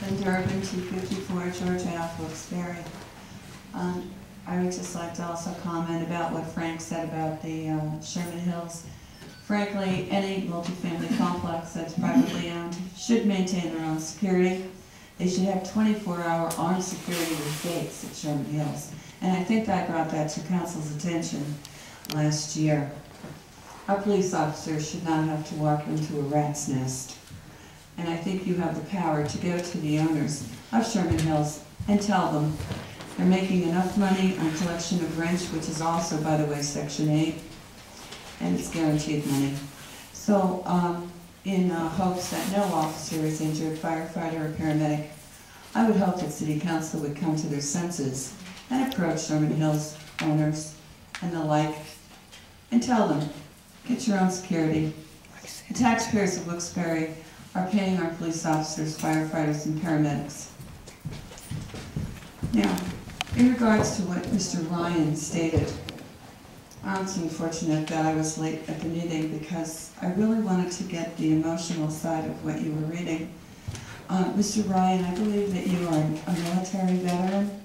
Linda Urban, 254 George Ave, Wilkes-Barre. I would just like to also comment about what Frank said about the Sherman Hills. Frankly, any multifamily complex that's privately owned should maintain their own security. They should have 24-hour armed security with gates at Sherman Hills. And I think I brought that to council's attention last year. Our police officers should not have to walk into a rat's nest. And I think you have the power to go to the owners of Sherman Hills and tell them they're making enough money on collection of rent, which is also, by the way, Section 8, and it's guaranteed money. So in hopes that no officer is injured, firefighter or paramedic, I would hope that City Council would come to their senses and approach Sherman Hills owners and the like and tell them, get your own security. The taxpayers of Wilkes-Barre are paying our police officers, firefighters, and paramedics. Now, in regards to what Mr. Ryan stated, I'm so unfortunate that I was late at the meeting because I really wanted to get the emotional side of what you were reading. Mr. Ryan, I believe that you are a military veteran.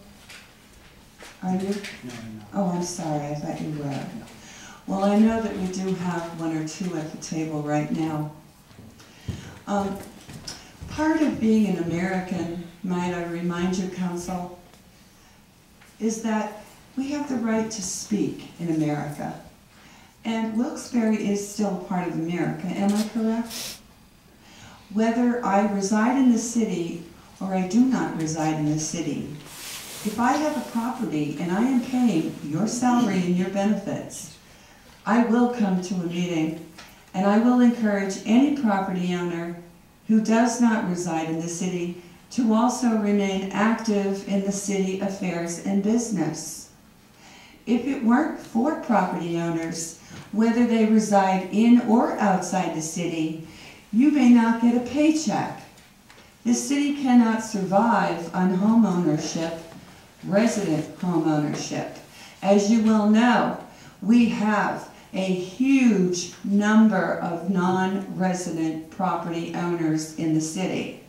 Are you? No, I'm not. Oh, I'm sorry, I thought you were. Well, I know that we do have one or two at the table right now. Part of being an American, might I remind you, Council, is that we have the right to speak in America. And Wilkes-Barre is still part of America, am I correct? Whether I reside in the city or I do not reside in the city, if I have a property and I am paying your salary and your benefits, I will come to a meeting and I will encourage any property owner who does not reside in the city to also remain active in the city affairs and business. If it weren't for property owners, whether they reside in or outside the city, you may not get a paycheck. The city cannot survive on home ownership, resident home ownership. As you well know, we have a huge number of non-resident property owners in the city.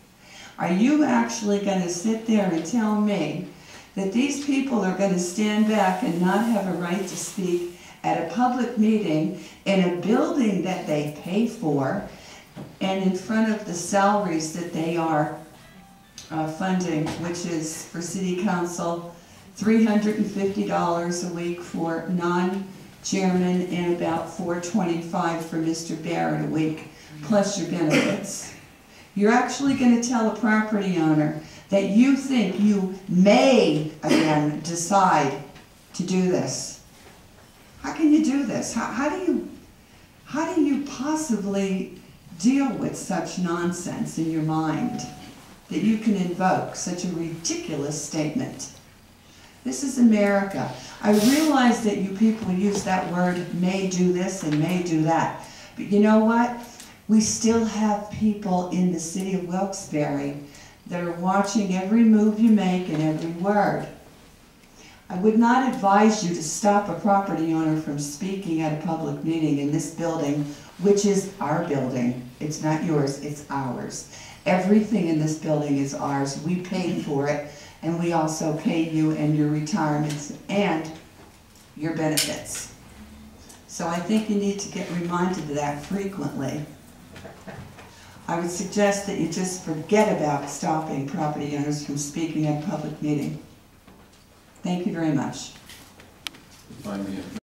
Are you actually going to sit there and tell me that these people are going to stand back and not have a right to speak at a public meeting in a building that they pay for and in front of the salaries that they are funding, which is for City Council $350 a week for non-chairman and about $425 for Mr. Barrett a week, plus your benefits? You're actually going to tell a property owner that you think you may, again, decide to do this. How can you do this? How do you possibly deal with such nonsense in your mind that you can invoke such a ridiculous statement? This is America. I realize that you people use that word may do this and may do that. But you know what? We still have people in the city of Wilkes-Barre that are watching every move you make and every word. I would not advise you to stop a property owner from speaking at a public meeting in this building, which is our building. It's not yours, it's ours. Everything in this building is ours. We paid for it, and we also pay you and your retirements and your benefits. So I think you need to get reminded of that frequently. I would suggest that you just forget about stopping property owners from speaking at a public meeting. Thank you very much.